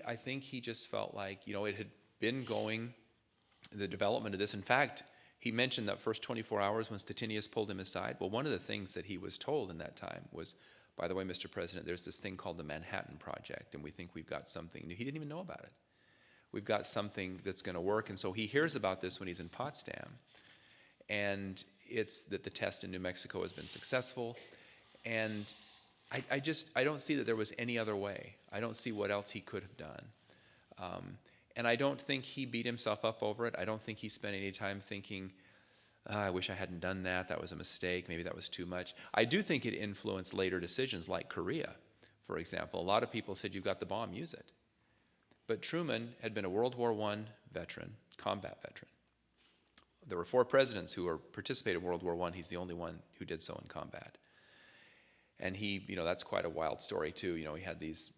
I think he just felt like, it had been going, the development of this. In fact, He mentioned that first 24 hours when Stettinius pulled him aside. Well, one of the things that he was told in that time was, by the way, Mr. President, there's this thing called the Manhattan Project, and we think we've got something new. He didn't even know about it. We've got something that's going to work. And so he hears about this when he's in Potsdam. And it's that the test in New Mexico has been successful. And I don't see that there was any other way. I don't see what else he could have done. And I don't think he beat himself up over it. I don't think he spent any time thinking, I wish I hadn't done that. That was a mistake. Maybe that was too much. I do think it influenced later decisions like Korea, for example. A lot of people said, you've got the bomb, use it. But Truman had been a World War I veteran, combat veteran. There were 4 presidents who participated in World War I. He's the only one who did so in combat. And he, that's quite a wild story too. He had these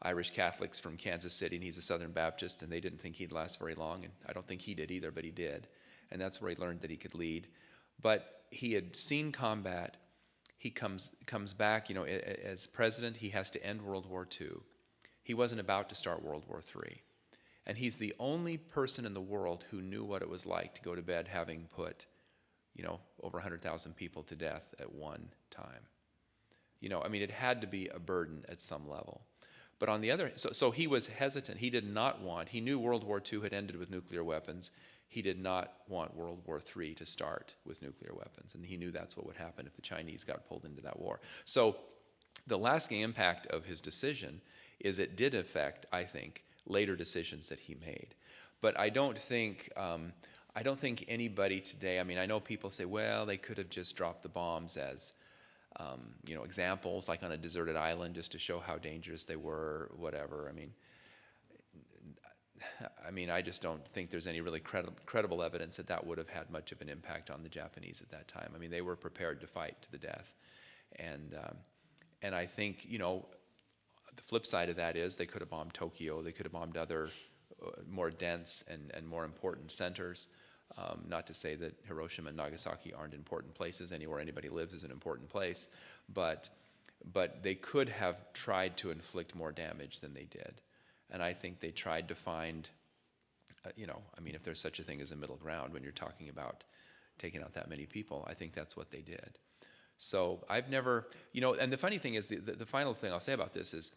Irish Catholics from Kansas City, and he's a Southern Baptist, and they didn't think he'd last very long, and I don't think he did either, but he did. And that's where he learned that he could lead. But he had seen combat. He comes back, as president, he has to end World War II. He wasn't about to start World War III. And he's the only person in the world who knew what it was like to go to bed having put, over 100,000 people to death at one time. It had to be a burden at some level. But on the other, so he was hesitant. He did not want, he knew World War II had ended with nuclear weapons. He did not want World War III to start with nuclear weapons. And he knew that's what would happen if the Chinese got pulled into that war. So the lasting impact of his decision is it did affect, I think, later decisions that he made. But I don't think anybody today, I know people say, well, they could have just dropped the bombs as examples, like on a deserted island, just to show how dangerous they were, whatever. I just don't think there's any really credible evidence that would have had much of an impact on the Japanese at that time. They were prepared to fight to the death. And I think, the flip side of that is they could have bombed Tokyo, they could have bombed other more dense and more important centers. Not to say that Hiroshima and Nagasaki aren't important places. Anywhere anybody lives is an important place. But they could have tried to inflict more damage than they did. And I think they tried to find, if there's such a thing as a middle ground when you're talking about taking out that many people, I think that's what they did. So I've never, and the funny thing is, the final thing I'll say about this is,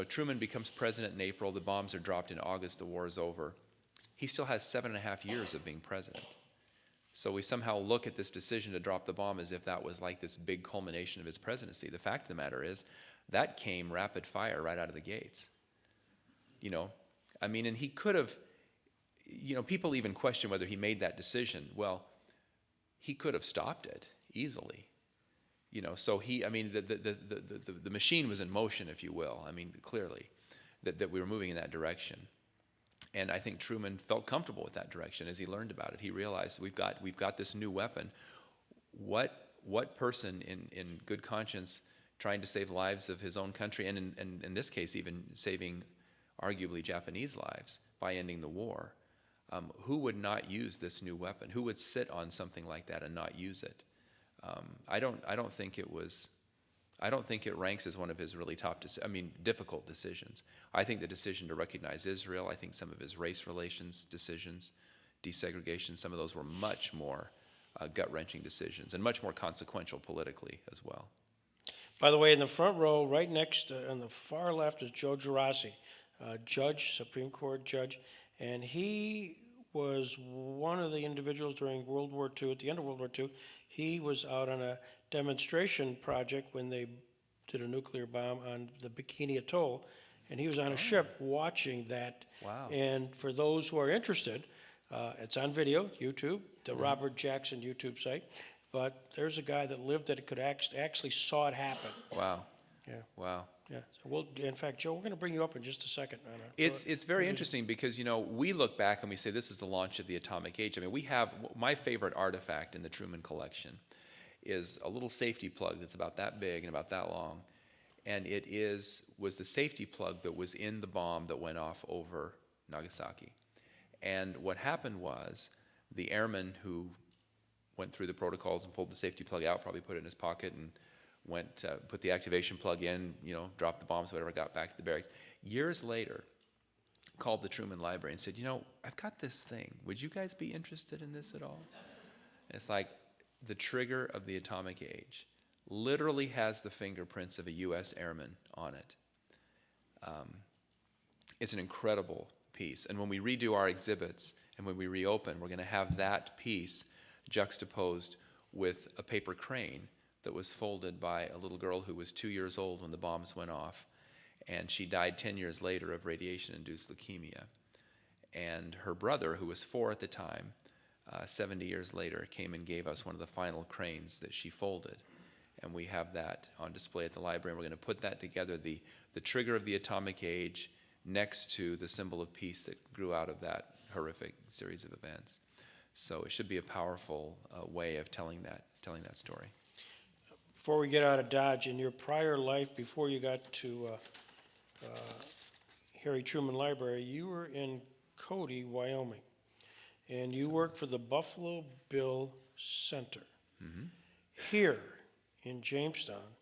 Truman becomes president in April, the bombs are dropped in August, the war is over. He still has 7.5 years of being president. So we somehow look at this decision to drop the bomb as if that was like this big culmination of his presidency. The fact of the matter is, that came rapid fire right out of the gates. And he could have, people even question whether he made that decision. Well, he could have stopped it easily. So the machine was in motion, if you will. Clearly, that we were moving in that direction. And I think Truman felt comfortable with that direction as he learned about it. He realized we've got this new weapon. What person in good conscience, trying to save lives of his own country, and in this case even saving arguably Japanese lives by ending the war, who would not use this new weapon? Who would sit on something like that and not use it? I don't think it ranks as one of his really difficult decisions. I think the decision to recognize Israel, I think some of his race relations decisions, desegregation, some of those were much more gut-wrenching decisions and much more consequential politically as well. By the way, in the front row, right next, on the far left, is Joe Girassi, judge, Supreme Court judge, and he was one of the individuals during World War II, at the end of World War II. He was out on a demonstration project when they did a nuclear bomb on the Bikini Atoll, and he was on a ship watching that. Wow. And for those who are interested, it's on video, YouTube, the Robert Jackson YouTube site. But there's a guy that lived it, could actually saw it happen. Wow. Yeah. Wow. Yeah. So in fact, Joe, we're going to bring you up in just a second. It's very interesting because, we look back and we say this is the launch of the atomic age. We have, my favorite artifact in the Truman collection is a little safety plug that's about that big and about that long. And it was the safety plug that was in the bomb that went off over Nagasaki. And what happened was the airman who went through the protocols and pulled the safety plug out, probably put it in his pocket and went, put the activation plug in, dropped the bombs, whatever, got back to the barracks. Years later, called the Truman Library and said, I've got this thing. Would you guys be interested in this at all? It's like the trigger of the atomic age literally has the fingerprints of a U.S. airman on it. It's an incredible piece. And when we redo our exhibits and when we reopen, we're going to have that piece juxtaposed with a paper crane that was folded by a little girl who was 2 years old when the bombs went off. And she died 10 years later of radiation-induced leukemia. And her brother, who was 4 at the time, 70 years later, came and gave us one of the final cranes that she folded. And we have that on display at the library. And we're going to put that together, the trigger of the atomic age next to the symbol of peace that grew out of that horrific series of events. So it should be a powerful way of telling that story. Before we get out of Dodge, in your prior life, before you got to Harry Truman Library, you were in Cody, Wyoming, and you worked for the Buffalo Bill Center. Mm-hmm. Here in Jamestown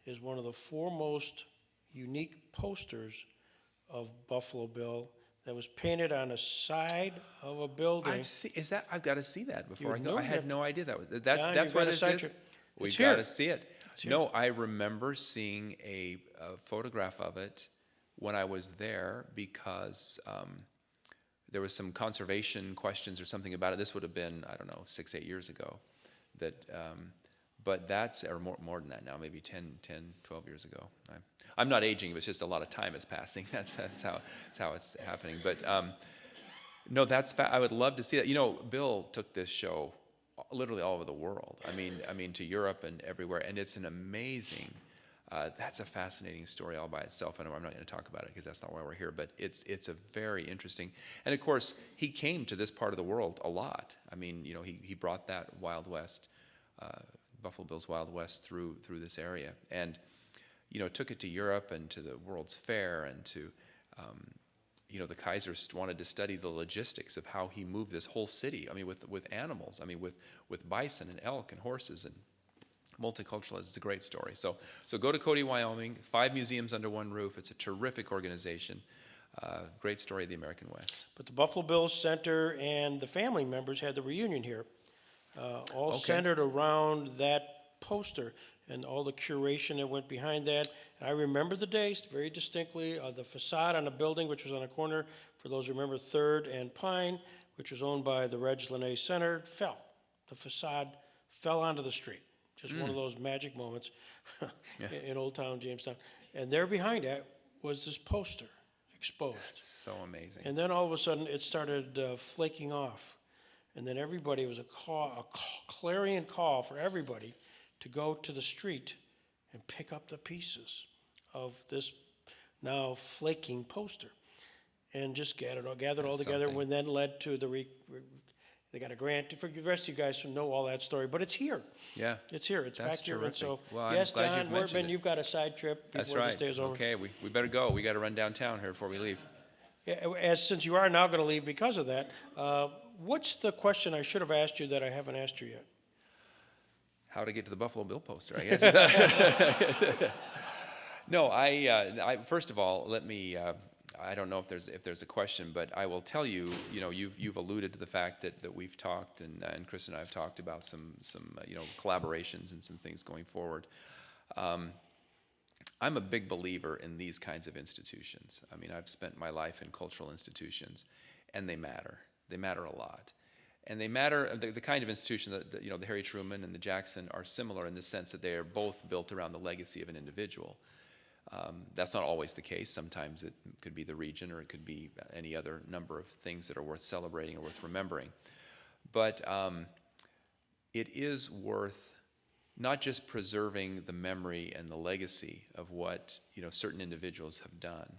is one of the foremost unique posters of Buffalo Bill that was painted on the side of a building. I've got to see that before I You go. know I had that- no idea that was. John, That's you've where got a this side is. trip. We've It's got here. to see it. here. No, I remember seeing a photograph of it when I was there because there was some conservation questions or something about it. This would have been, I don't know, 6-8 years ago. But that's, or more than that now, maybe 10, 12 years ago. I'm not aging, but it's just a lot of time is passing. That's how it's happening. But no, I would love to see that. You know, Bill took this show literally all over the world. I mean to Europe and everywhere, and it's an amazing. That's a fascinating story all by itself. I'm not going to talk about it because that's not why we're here. But it's a very interesting, and of course he came to this part of the world a lot. I mean, you know, he brought that Wild West, Buffalo Bill's Wild West through this area, and you know, took it to Europe and to the World's Fair and to. You know, the Kaiser wanted to study the logistics of how he moved this whole city. I mean, with animals. I mean, with bison and elk and horses and multicultural. It's a great story. So go to Cody, Wyoming. 5 museums under one roof. It's a terrific organization. Great story of the American West. But the Buffalo Bills Center and the family members had the reunion here, all Okay. centered around that poster and all the curation that went behind that. And I remember the days very distinctly. The facade on the building, which was on a corner, for those who remember 3rd and Pine, which was owned by the Reg Linné Center, fell. The facade fell onto the street. Just one of those magic moments in Old Town Jamestown. And there behind that was this poster exposed. So amazing. And then all of a sudden, it started flaking off. And then everybody, it was a clarion call for everybody to go to the street and pick up the pieces of this now flaking poster. And just gathered all That's together, something. when then led to they got a grant. For the rest of you guys who know all that story, but it's here. Yeah. It's here. It's That's back here. And so, terrific. Well, I'm yes, glad Don you've mentioned Wortman, it. you've got a side trip That's before right. this day is over. Okay, we better go. We got to run downtown here before we leave. Yeah, since you are now going to leave because of that, what's the question I should have asked you that I haven't asked you yet? How to get to the Buffalo Bill poster, I guess. No, I first of all, let me. I don't know if there's a question, but I will tell you. You know, you've alluded to the fact that we've talked, and Chris and I have talked about some collaborations and some things going forward. I'm a big believer in these kinds of institutions. I mean, I've spent my life in cultural institutions, and they matter. They matter a lot. And they matter, the kind of institution that, the Harry Truman and the Jackson are similar in the sense that they are both built around the legacy of an individual. That's not always the case. Sometimes it could be the region, or it could be any other number of things that are worth celebrating or worth remembering. But it is worth not just preserving the memory and the legacy of what certain individuals have done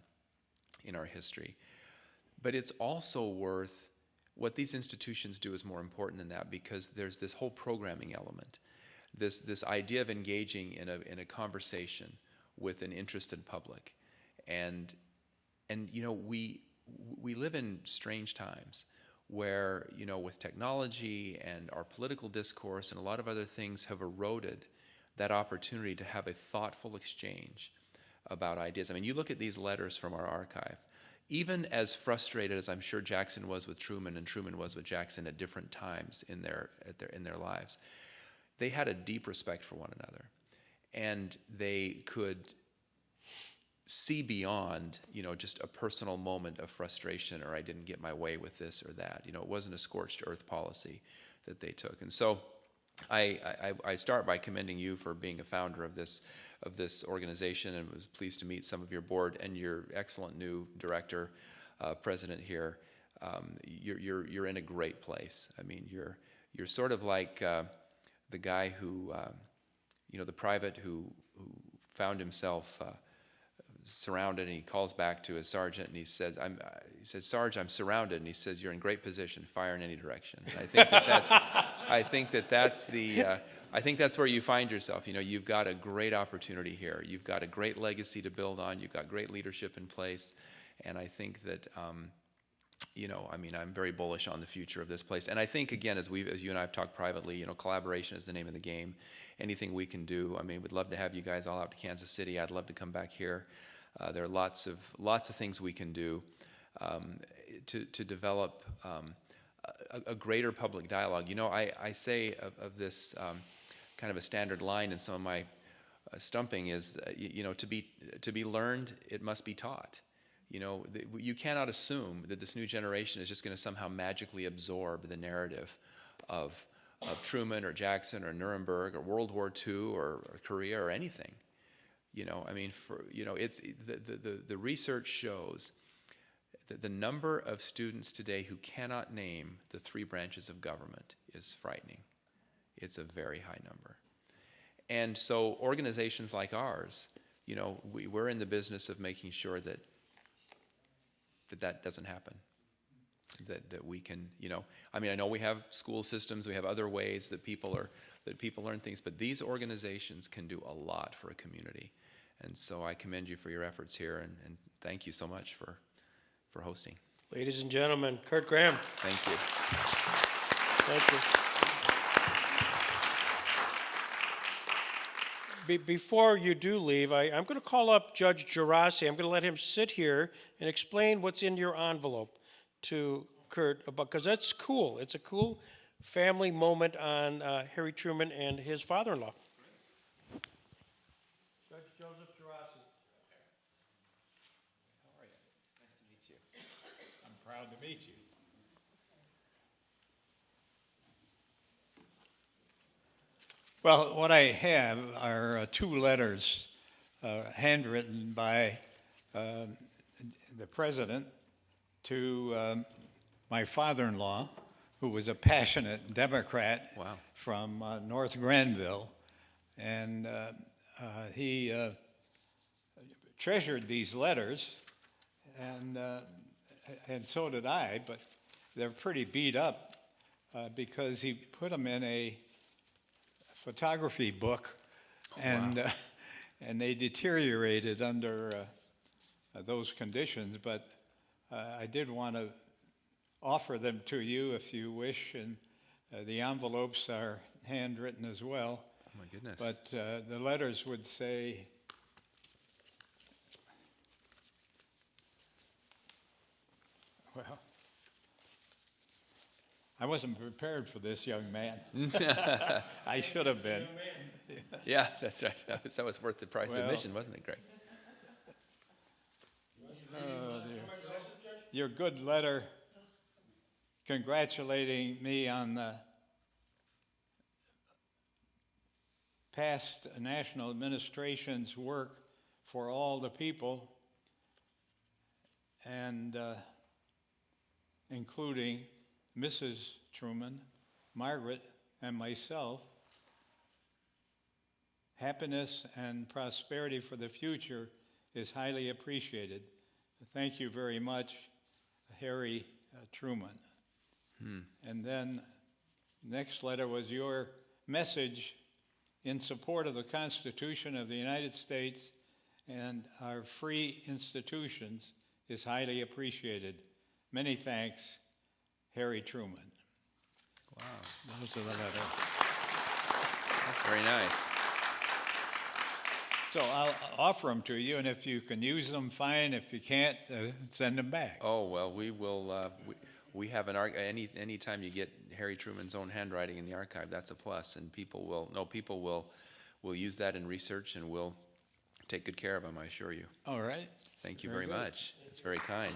in our history, but it's also worth what these institutions do is more important than that, because there's this whole programming element, this idea of engaging in a conversation with an interested public, and we live in strange times where with technology and our political discourse and a lot of other things have eroded that opportunity to have a thoughtful exchange about ideas. I mean, you look at these letters from our archive. even as frustrated as I'm sure Jackson was with Truman and Truman was with Jackson at different times in their lives, they had a deep respect for one another, and they could see beyond, just a personal moment of frustration, or I didn't get my way with this or that. It wasn't a scorched earth policy that they took. And so I start by commending you for being a founder of this organization, and was pleased to meet some of your board and your excellent new director, president here. You're in a great place. I mean, you're sort of like the guy who, the private who found himself surrounded, and he calls back to his sergeant and he says, "Sarge, I'm surrounded." And he says, "You're in great position. Fire in any direction." And I think that's where you find yourself. You've got a great opportunity here. You've got a great legacy to build on. You've got great leadership in place, and I think that I'm very bullish on the future of this place. And I think, again, as you and I have talked privately, collaboration is the name of the game. Anything we can do. We'd love to have you guys all out to Kansas City. I'd love to come back here. There are lots of things we can do to develop a greater public dialogue. I say of this kind of a standard line in some of my stumping is, to be learned, it must be taught. You cannot assume that this new generation is just going to somehow magically absorb the narrative of Truman or Jackson or Nuremberg or World War II or Korea or anything. It's the research shows that the number of students today who cannot name the 3 branches of government is frightening. It's a very high number. And so organizations like ours, we're in the business of making sure that doesn't happen. That we can, I know we have school systems, we have other ways that people learn things, but these organizations can do a lot for a community. And so I commend you for your efforts here, and thank you so much for hosting. Ladies and gentlemen, Kurt Graham. Thank you. Thank you. Before you do leave, I'm going to call up Judge Gerasi. I'm going to let him sit here and explain what's in your envelope to Kurt, because that's cool. It's a cool family moment on Harry Truman and his father-in-law. Judge Joseph Gerasi. How are you? Nice to meet you. I'm proud to meet you. Well, what I have are 2 letters handwritten by the president to my father-in-law, who was a passionate Democrat. Wow. From North Granville, and he treasured these letters, and so did I, but they're pretty beat up because he put them in a photography book, and they deteriorated under those conditions, but I did want to offer them to you if you wish, and the envelopes are handwritten as well. Oh my goodness. But the letters would say, well, I wasn't prepared for this, young man. I should have been. Yeah, that's right. That was worth the price of admission, wasn't it, Greg? Your good letter congratulating me on the past national administration's work for all the people, and including Mrs. Truman, Margaret, and myself. Happiness and prosperity for the future is highly appreciated. Thank you very much, Harry Truman. And then next letter was your message in support of the Constitution of the United States and our free institutions is highly appreciated. Many thanks, Harry Truman. Wow. Those are the letters. That's very nice. So I'll offer them to you, and if you can use them, fine. If you can't, send them back. Oh, well, we will, we have any time you get Harry Truman's own handwriting in the archive, that's a plus, and people will use that in research, and we'll take good care of them, I assure you. All right. Thank you Very very good. much. It's very kind.